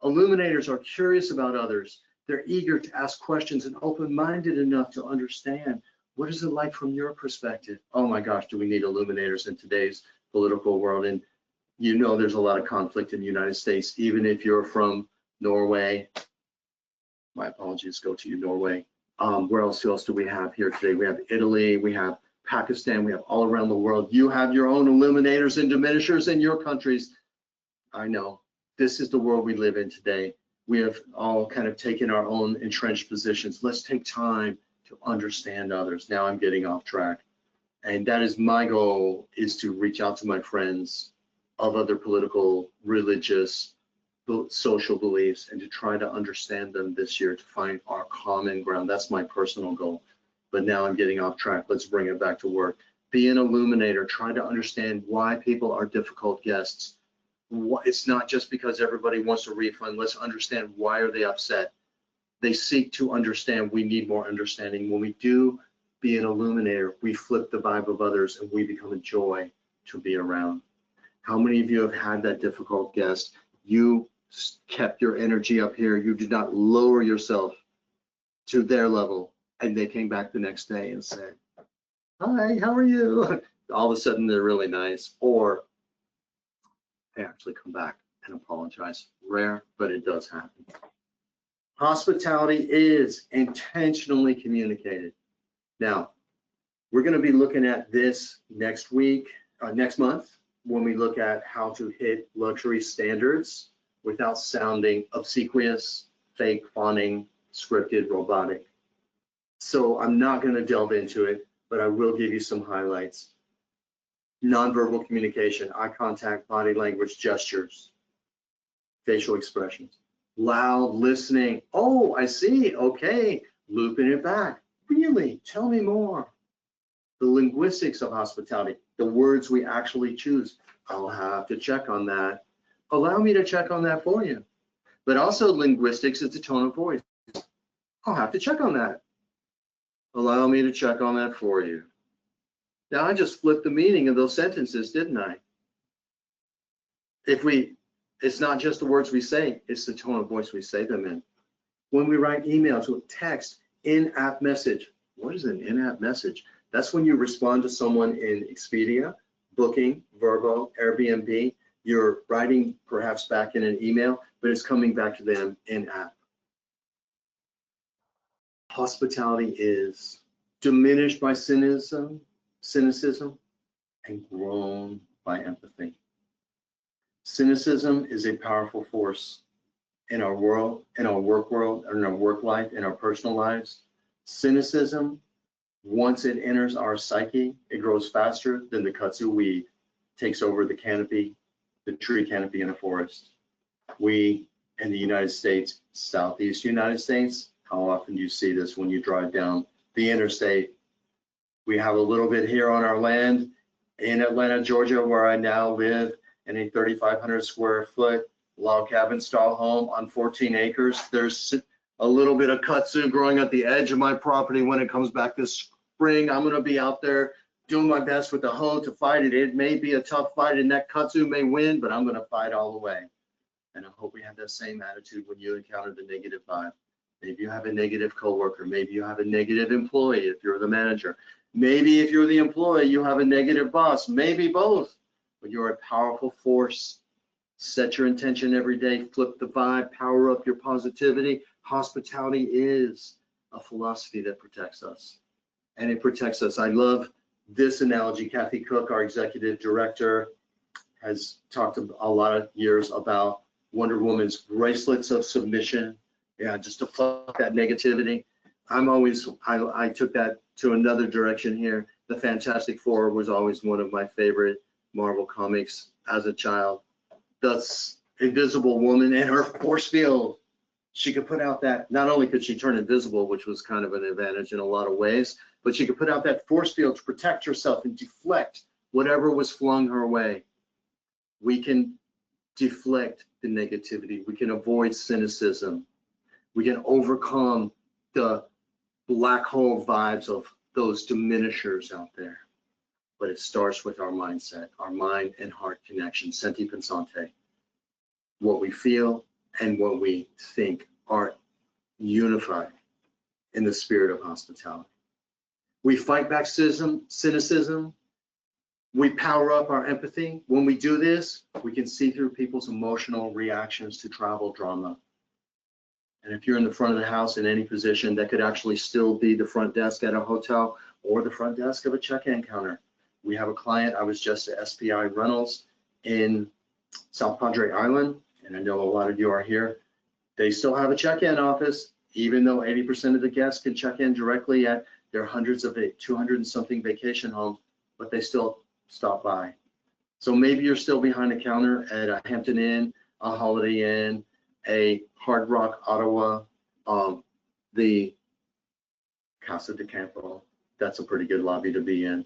[SPEAKER 1] Illuminators are curious about others. They're eager to ask questions and open-minded enough to understand, what is it like from your perspective? Oh my gosh, do we need illuminators in today's political world? And you know there's a lot of conflict in the United States, even if you're from Norway. My apologies go to you, Norway. Where else do we have here today? We have Italy, we have Pakistan, we have all around the world. You have your own illuminators and diminishers in your countries. I know, this is the world we live in today. We have all kind of taken our own entrenched positions. Let's take time to understand others. Now I'm getting off track. And that is my goal, is to reach out to my friends of other political, religious, social beliefs, and to try to understand them this year, to find our common ground. That's my personal goal. But now I'm getting off track. Let's bring it back to work. Be an illuminator. Try to understand why people are difficult guests. It's not just because everybody wants a refund. Let's understand, why are they upset? They seek to understand. We need more understanding. When we do be an illuminator, we flip the vibe of others and we become a joy to be around. How many of you have had that difficult guest? You kept your energy up here. You did not lower yourself to their level, and they came back the next day and said, hi, how are you? All of a sudden they're really nice, or they actually come back and apologize. Rare, but it does happen. Hospitality is intentionally communicated. Now, we're going to be looking at this next month, when we look at how to hit luxury standards without sounding obsequious, fake, fawning, scripted, robotic. So I'm not going to delve into it, but I will give you some highlights. Nonverbal communication, eye contact, body language, gestures, facial expressions. Loud listening. Oh, I see. Okay. Looping it back. Really? Tell me more. The linguistics of hospitality, the words we actually choose. I'll have to check on that. Allow me to check on that for you. But also linguistics is the tone of voice. I'll have to check on that. Allow me to check on that for you. Now I just flipped the meaning of those sentences, didn't I? It's not just the words we say, it's the tone of voice we say them in. When we write emails with text, in-app message. What is an in-app message? That's when you respond to someone in Expedia, Booking, Vrbo, Airbnb. You're writing perhaps back in an email, but it's coming back to them in-app. Hospitality is diminished by cynicism, and grown by empathy. Cynicism is a powerful force in our world, in our work world, in our work life, in our personal lives. Cynicism, once it enters our psyche, it grows faster than the kudzu weed takes over the canopy, the tree canopy in a forest. We in the United States, Southeast United States, how often do you see this when you drive down the interstate? We have a little bit here on our land in Atlanta, Georgia, where I now live, in a 3,500 square foot log cabin style home on 14 acres. There's a little bit of kudzu growing at the edge of my property. When it comes back this spring, I'm gonna be out there doing my best with the hoe to fight it. It may be a tough fight and that kudzu may win, but I'm gonna fight all the way. And I hope we have that same attitude when you encounter the negative vibe. Maybe you have a negative coworker, maybe you have a negative employee if you're the manager. Maybe if you're the employee, you have a negative boss, maybe both, but you're a powerful force. Set your intention every day, flip the vibe, power up your positivity. Hospitality is a philosophy that protects us, and it protects us. I love this analogy. Kathy Cook, our executive director, has talked a lot of years about Wonder Woman's bracelets of submission. Yeah, just to fuck that negativity. I took that to another direction here. The Fantastic Four was always one of my favorite Marvel comics as a child. Thus, Invisible Woman and her force field. She could put out that, not only could she turn invisible, which was kind of an advantage in a lot of ways, but she could put out that force field to protect herself and deflect whatever was flung her way. We can deflect the negativity. We can avoid cynicism. We can overcome the black hole vibes of those diminishers out there. But it starts with our mindset, our mind and heart connection, senti pensante. What we feel and what we think are unified in the spirit of hospitality. We fight back cynicism. We power up our empathy. When we do this, we can see through people's emotional reactions to travel drama. And if you're in the front of the house in any position, that could actually still be the front desk at a hotel or the front desk of a check-in counter. We have a client, I was just at SPI Rentals in South Padre Island, and I know a lot of you are here. They still have a check-in office, even though 80% of the guests can check in directly at their hundreds of 200 and something vacation homes, but they still stop by. So maybe you're still behind a counter at a Hampton Inn, a Holiday Inn, a Hard Rock Ottawa, the Casa de Campo. That's a pretty good lobby to be in.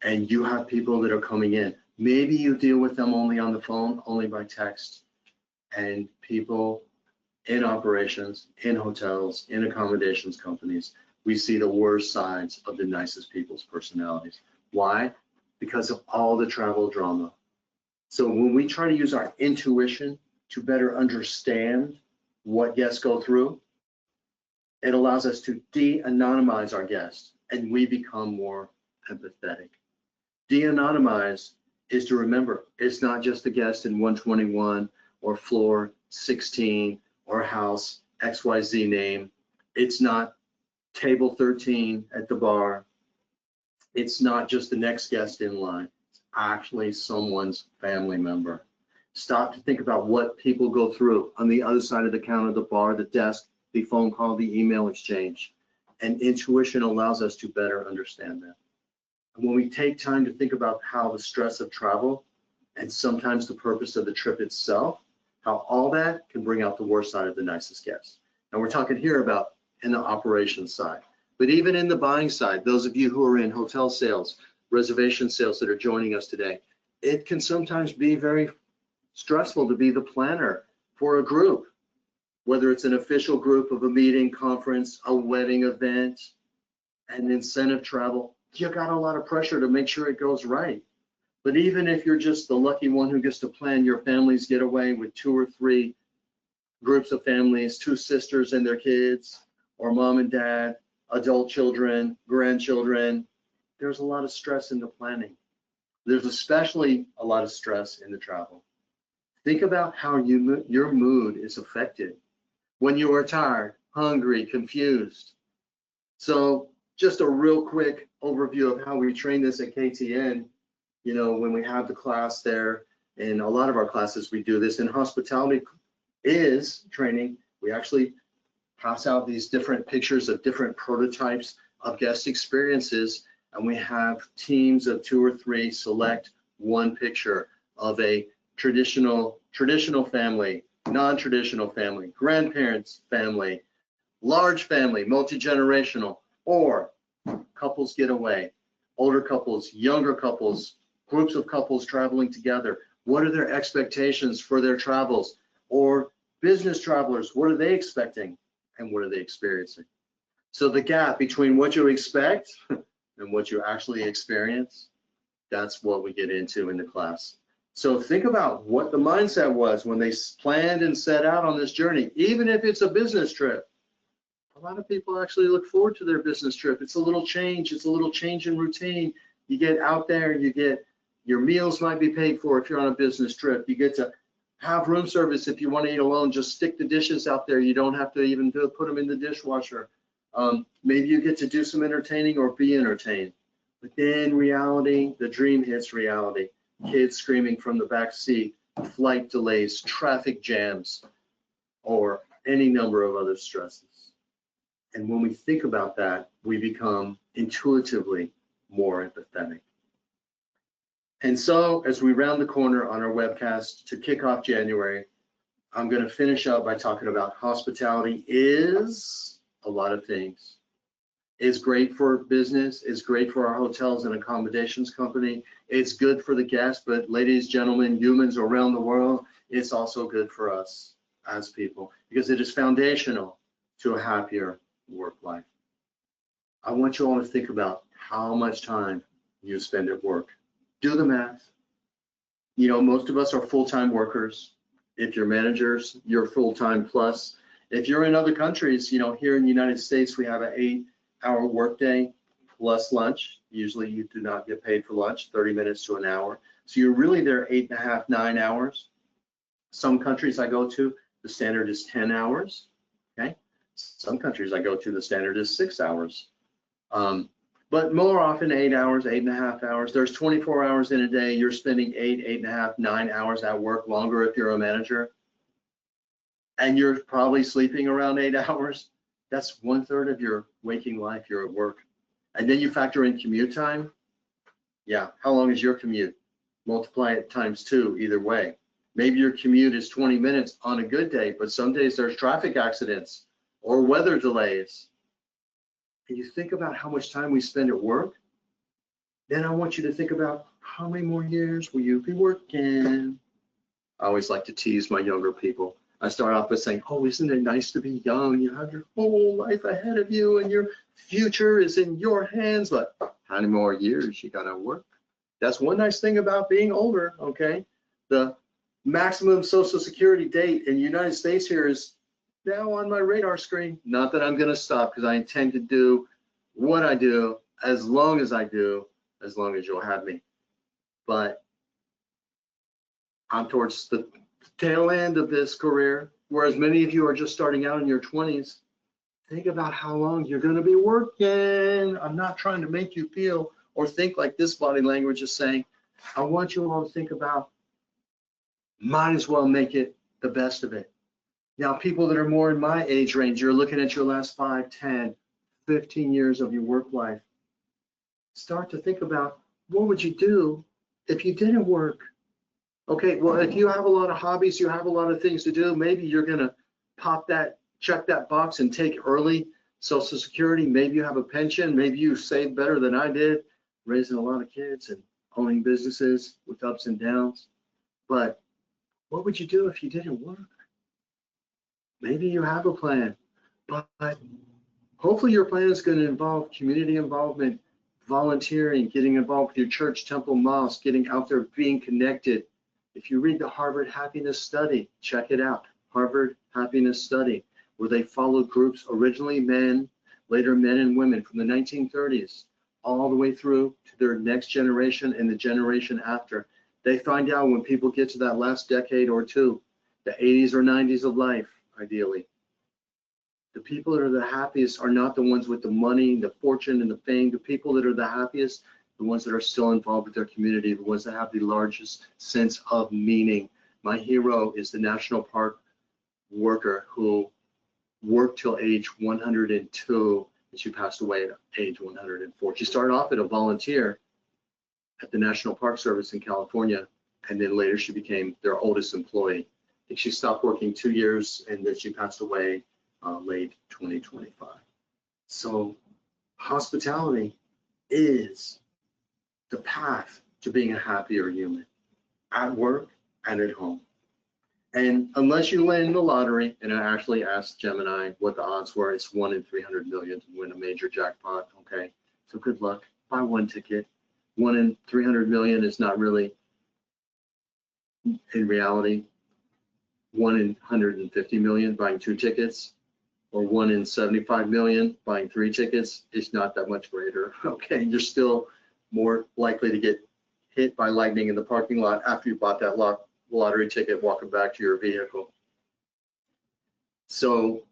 [SPEAKER 1] And you have people that are coming in. Maybe you deal with them only on the phone, only by text. And people in operations, in hotels, in accommodations companies, we see the worst sides of the nicest people's personalities. Why? Because of all the travel drama. So when we try to use our intuition to better understand what guests go through, it allows us to de-anonymize our guests, and we become more empathetic. De-anonymize is to remember, it's not just the guest in 121 or floor 16 or house XYZ name. It's not table 13 at the bar. It's not just the next guest in line. It's actually someone's family member. Stop to think about what people go through on the other side of the counter, the bar, the desk, the phone call, the email exchange. And intuition allows us to better understand that. And when we take time to think about how the stress of travel and sometimes the purpose of the trip itself, how all that can bring out the worst side of the nicest guests. And we're talking here about in the operations side, but even in the buying side, those of you who are in hotel sales, reservation sales that are joining us today, it can sometimes be very stressful to be the planner for a group, whether it's an official group of a meeting, conference, a wedding event, an incentive travel. You got a lot of pressure to make sure it goes right. But even if you're just the lucky one who gets to plan your family's getaway with 2 or 3 groups of families, 2 sisters and their kids, or mom and dad, adult children, grandchildren, there's a lot of stress in the planning. There's especially a lot of stress in the travel. Think about how your mood is affected when you are tired, hungry, confused. So just a real quick overview of how we train this at KTN. You know, when we have the class there, in a lot of our classes, we do this. In hospitality is training, we actually pass out these different pictures of different prototypes of guest experiences, and we have teams of 2 or 3 select one picture of a traditional family, non-traditional family, grandparents family, large family, multi-generational, or couples getaway, older couples, younger couples, groups of couples traveling together. What are their expectations for their travels? Or business travelers, what are they expecting and what are they experiencing? So the gap between what you expect and what you actually experience, that's what we get into in the class. So think about what the mindset was when they planned and set out on this journey, even if it's a business trip. lot of people actually look forward to their business trip. It's a little change. It's a little change in routine. You get out there, you get your meals might be paid for if you're on a business trip. You get to have room service if you want to eat alone. Just stick the dishes out there. You don't have to even put them in the dishwasher. Maybe you get to do some entertaining or be entertained. But then reality, the dream hits reality. Kids screaming from the back seat, flight delays, traffic jams, or any number of other stresses. And when we think about that, we become intuitively more empathetic. And so as we round the corner on our webcast to kick off January, I'm going to finish up by talking about hospitality is a lot of things. It's great for business. It's great for our hotels and accommodations company. It's good for the guests, but ladies, gentlemen, humans around the world, it's also good for us as people because it is foundational to a happier work life. I want you all to think about how much time you spend at work. Do the math. You know, most of us are full-time workers. If you're managers, you're full-time plus. If you're in other countries, you know, here in the United States, we have an 8-hour workday plus lunch. Usually you do not get paid for lunch, 30 minutes to an hour. So you're really there 8.5, 9 hours. Some countries I go to, the standard is 10 hours, okay? Some countries I go to, the standard is 6 hours. But more often 8 hours, 8.5 hours. There's 24 hours in a day. You're spending 8.5, 9 hours at work, longer if you're a manager. And you're probably sleeping around 8 hours. That's 1/3 of your waking life, you're at work. And then you factor in commute time. Yeah, how long is your commute? Multiply it times 2 either way. Maybe your commute is 20 minutes on a good day, but some days there's traffic accidents or weather delays. And you think about how much time we spend at work, then I want you to think about how many more years will you be working? I always like to tease my younger people. I start off by saying, oh, isn't it nice to be young? You have your whole life ahead of you and your future is in your hands, but how many more years you gotta work? That's one nice thing about being older, okay? The maximum Social Security date in the United States here is now on my radar screen. Not that I'm gonna stop because I intend to do what I do as long as I do, as long as you'll have me. But I'm towards the tail end of this career, whereas many of you are just starting out in your 20s. Think about how long you're gonna be working. I'm not trying to make you feel or think like this body language is saying. I want you all to think about, might as well make it the best of it. Now, people that are more in my age range, you're looking at your last 5, 10, 15 years of your work life. Start to think about, what would you do if you didn't work? Okay, well, if you have a lot of hobbies, you have a lot of things to do, maybe you're gonna check that box and take early Social Security. Maybe you have a pension, maybe you saved better than I did, raising a lot of kids and owning businesses with ups and downs. But what would you do if you didn't work? Maybe you have a plan, but hopefully your plan is going to involve community involvement, volunteering, getting involved with your church, temple, mosque, getting out there, being connected. If you read the Harvard Happiness Study, check it out. Harvard Happiness Study, where they followed groups, originally men, later men and women from the 1930s, all the way through to their next generation and the generation after. They find out when people get to that last decade or two, the 80s or 90s of life, ideally, the people that are the happiest are not the ones with the money, the fortune, and the fame. The people that are the happiest, the ones that are still involved with their community, the ones that have the largest sense of meaning. My hero is the national park worker who worked till age 102, and she passed away at age 104. She started off as a volunteer at the National Park Service in California, and then later she became their oldest employee. I think she stopped working 2 years, and then she passed away late 2025. So hospitality is the path to being a happier human at work and at home. And unless you win the lottery, and I actually asked Gemini what the odds were, it's 1 in 300 million to win a major jackpot, okay? So good luck, buy one ticket. 1 in 300 million is not really, in reality, 1 in 150 million buying 2 tickets, or 1 in 75 million buying 3 tickets is not that much greater. Okay, you're still more likely to get hit by lightning in the parking lot after you bought that lottery ticket walking back to your vehicle. So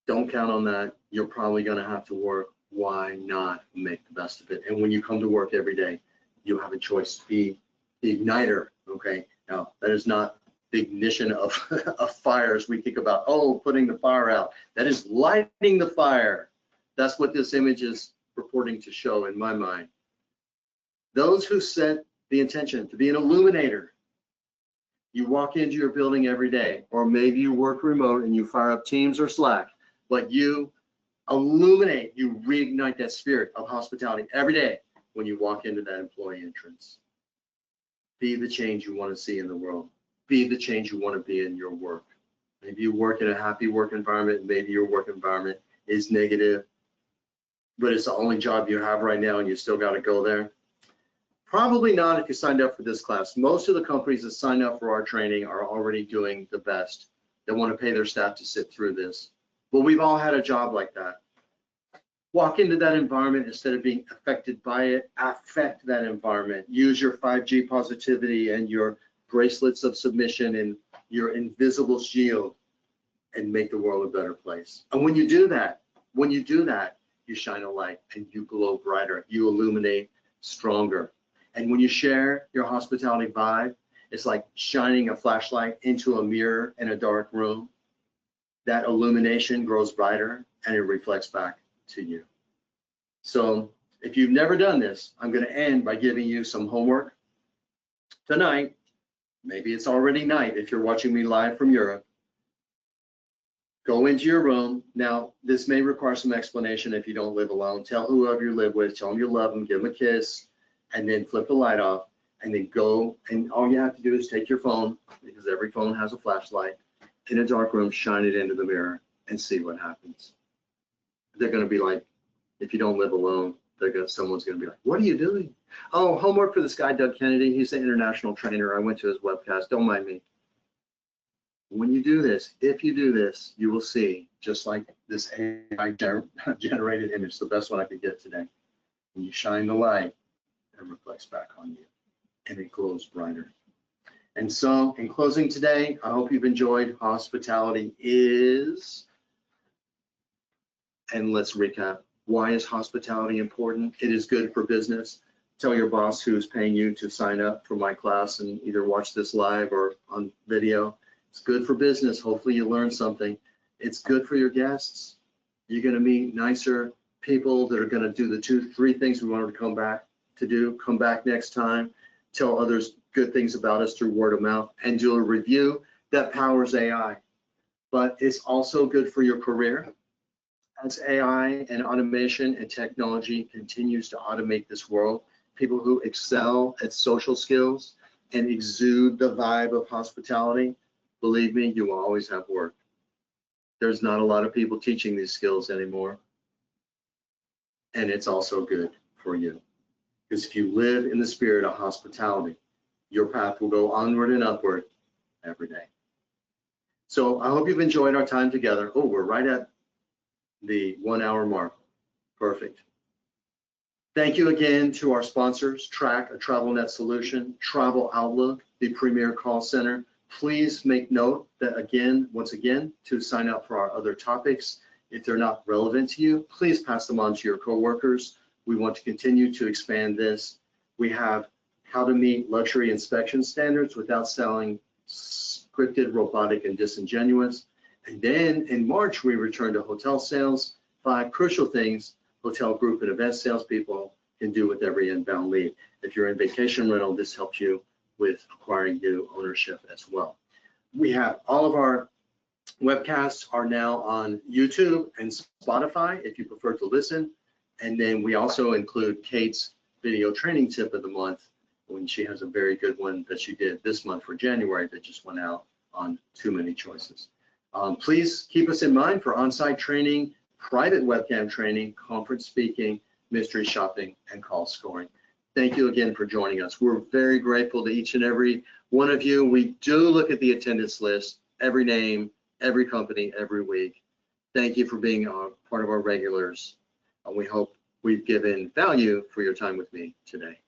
[SPEAKER 1] don't count on that. You're probably going to have to work. Why not make the best of it? And when you come to work every day, you have a choice to be the igniter. Okay, now that is not the ignition of fires. We think about, oh, putting the fire out. That is lighting the fire. That's what this image is purporting to show in my mind. Those who set the intention to be an illuminator, you walk into your building every day, or maybe you work remote and you fire up Teams or Slack, but you illuminate, you reignite that spirit of hospitality every day when you walk into that employee entrance. Be the change you want to see in the world. Be the change you want to be in your work. Maybe you work in a happy work environment, maybe your work environment is negative, but it's the only job you have right now and you still got to go there. Probably not if you signed up for this class. Most of the companies that sign up for our training are already doing the best. They want to pay their staff to sit through this. But we've all had a job like that. Walk into that environment instead of being affected by it. Affect that environment. Use your 5G positivity and your bracelets of submission and your invisible shield and make the world a better place. And when you do that, you shine a light and you glow brighter. You illuminate stronger. And when you share your hospitality vibe, it's like shining a flashlight into a mirror in a dark room. That illumination grows brighter and it reflects back to you. So if you've never done this, I'm going to end by giving you some homework tonight. Maybe it's already night if you're watching me live from Europe. Go into your room. Now, this may require some explanation if you don't live alone. Tell whoever you live with, tell them you love them, give them a kiss, and then flip the light off, and then go, and all you have to do is take your phone, because every phone has a flashlight, in a dark room, shine it into the mirror, and see what happens. They're going to be like, if you don't live alone, someone's going to be like, what are you doing? Oh, homework for this guy, Doug Kennedy. He's an international trainer. I went to his webcast. Don't mind me. When you do this, if you do this, you will see, just like this AI generated image, the best one I could get today. When you shine the light, it reflects back on you, and it glows brighter. And so, in closing today, I hope you've enjoyed Hospitality Is. And let's recap. Why is hospitality important? It is good for business. Tell your boss who's paying you to sign up for my class and either watch this live or on video. It's good for business. Hopefully you learn something. It's good for your guests. You're going to meet nicer people that are going to do the 2-3 things we wanted to come back to do. Come back next time. Tell others good things about us through word of mouth, and do a review that powers AI. But it's also good for your career. As AI and automation and technology continues to automate this world, people who excel at social skills and exude the vibe of hospitality, believe me, you will always have work. There's not a lot of people teaching these skills anymore. And it's also good for you. Because if you live in the spirit of hospitality, your path will go onward and upward every day. So I hope you've enjoyed our time together. Oh, we're right at the 1 hour mark. Perfect. Thank you again to our sponsors, Track, a TravelNet solution, Travel Outlook, the premier call center. Please make note that once again, to sign up for our other topics. If they're not relevant to you, please pass them on to your coworkers. We want to continue to expand this. We have how to meet luxury inspection standards without sounding scripted, robotic, and disingenuous. And then in March, we return to hotel sales, 5 crucial things hotel group and event salespeople can do with every inbound lead. If you're in vacation rental, this helps you with acquiring new ownership as well. We have all of our webcasts are now on YouTube and Spotify if you prefer to listen. And then we also include Kate's video training tip of the month, when she has a very good one that she did this month for January that just went out on Too Many Choices. Please keep us in mind for on-site training, private webcam training, conference speaking, mystery shopping, and call scoring. Thank you again for joining us. We're very grateful to each and every one of you. We do look at the attendance list, every name, every company, every week. Thank you for being a part of our regulars. We hope we've given value for your time with me today.